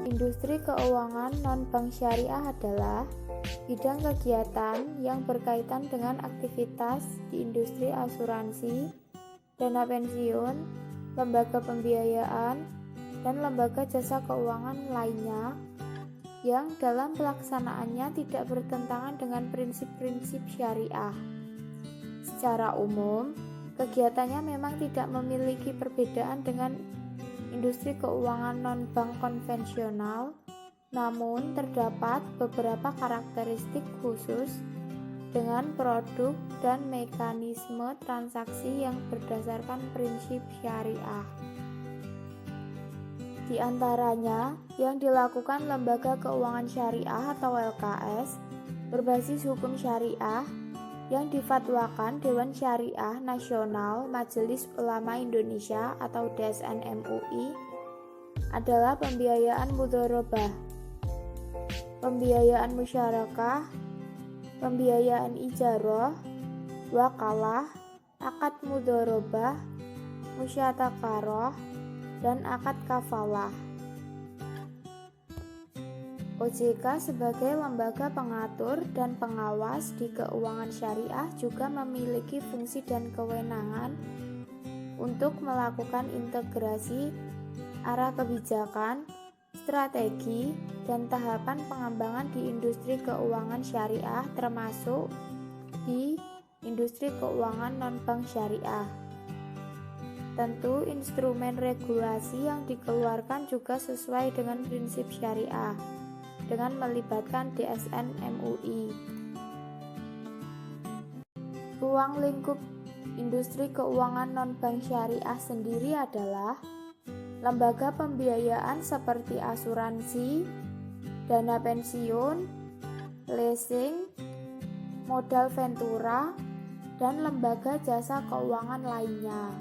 Industri keuangan non-bank syariah adalah bidang kegiatan yang berkaitan dengan aktivitas di industri asuransi, dana pensiun, lembaga pembiayaan, dan lembaga jasa keuangan lainnya yang dalam pelaksanaannya tidak bertentangan dengan prinsip-prinsip syariah. Secara umum, kegiatannya memang tidak memiliki perbedaan dengan industri keuangan non-bank konvensional, namun terdapat beberapa karakteristik khusus dengan produk dan mekanisme transaksi yang berdasarkan prinsip syariah. Di antaranya, yang dilakukan Lembaga Keuangan Syariah atau LKS berbasis hukum syariah yang difatwakan Dewan Syariah Nasional Majelis Ulama Indonesia atau DSN MUI adalah pembiayaan mudharabah, pembiayaan musyarakah, pembiayaan ijarah, wakalah, akad mudharabah, musyatakarah, dan akad kafalah. OJK sebagai lembaga pengatur dan pengawas di keuangan syariah juga memiliki fungsi dan kewenangan untuk melakukan integrasi arah kebijakan, strategi, dan tahapan pengembangan di industri keuangan syariah termasuk di industri keuangan non-bank syariah. Tentu instrumen regulasi yang dikeluarkan juga sesuai dengan prinsip syariah dengan melibatkan DSN MUI. Ruang lingkup industri keuangan non-bank syariah sendiri adalah lembaga pembiayaan seperti asuransi, dana pensiun, leasing, modal ventura, dan lembaga jasa keuangan lainnya.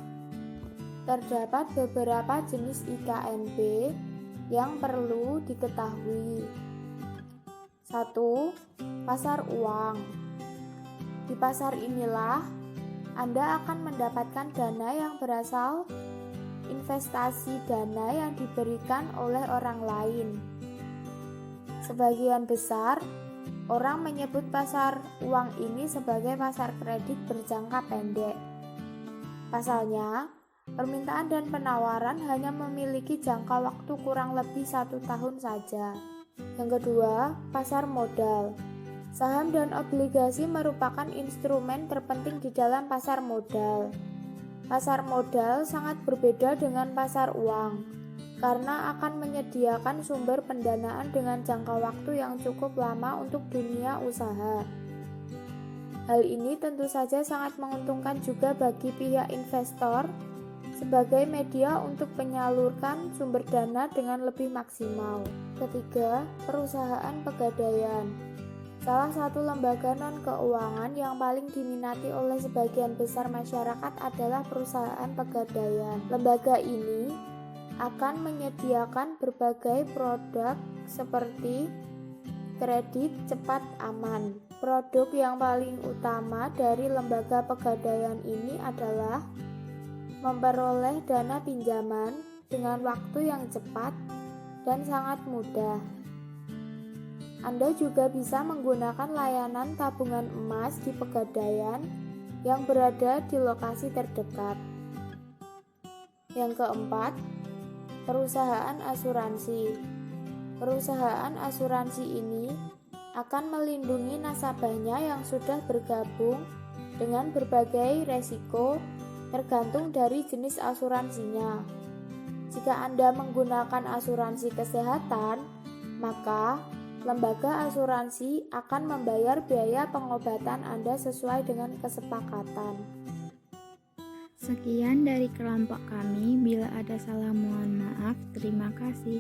Terdapat beberapa jenis IKNB yang perlu diketahui. 1. Pasar uang. Di pasar inilah Anda akan mendapatkan dana yang berasal investasi dana yang diberikan oleh orang lain. Sebagian besar orang menyebut pasar uang ini sebagai pasar kredit berjangka pendek. Pasalnya, permintaan dan penawaran hanya memiliki jangka waktu kurang lebih 1 tahun saja. Yang kedua, pasar modal. Saham dan obligasi merupakan instrumen terpenting di dalam pasar modal. Pasar modal sangat berbeda dengan pasar uang, karena akan menyediakan sumber pendanaan dengan jangka waktu yang cukup lama untuk dunia usaha. Hal ini tentu saja sangat menguntungkan juga bagi pihak investor sebagai media untuk menyalurkan sumber dana dengan lebih maksimal. Ketiga, perusahaan pegadaian. Salah satu lembaga non-keuangan yang paling diminati oleh sebagian besar masyarakat adalah perusahaan pegadaian. Lembaga ini akan menyediakan berbagai produk seperti kredit cepat aman. Produk yang paling utama dari lembaga pegadaian ini adalah memperoleh dana pinjaman dengan waktu yang cepat dan sangat mudah. Anda juga bisa menggunakan layanan tabungan emas di pegadaian yang berada di lokasi terdekat. Yang keempat, perusahaan asuransi. Perusahaan asuransi ini akan melindungi nasabahnya yang sudah bergabung dengan berbagai resiko tergantung dari jenis asuransinya. Jika Anda menggunakan asuransi kesehatan, maka lembaga asuransi akan membayar biaya pengobatan Anda sesuai dengan kesepakatan. Sekian dari kelompok kami, bila ada salah mohon maaf. Terima kasih.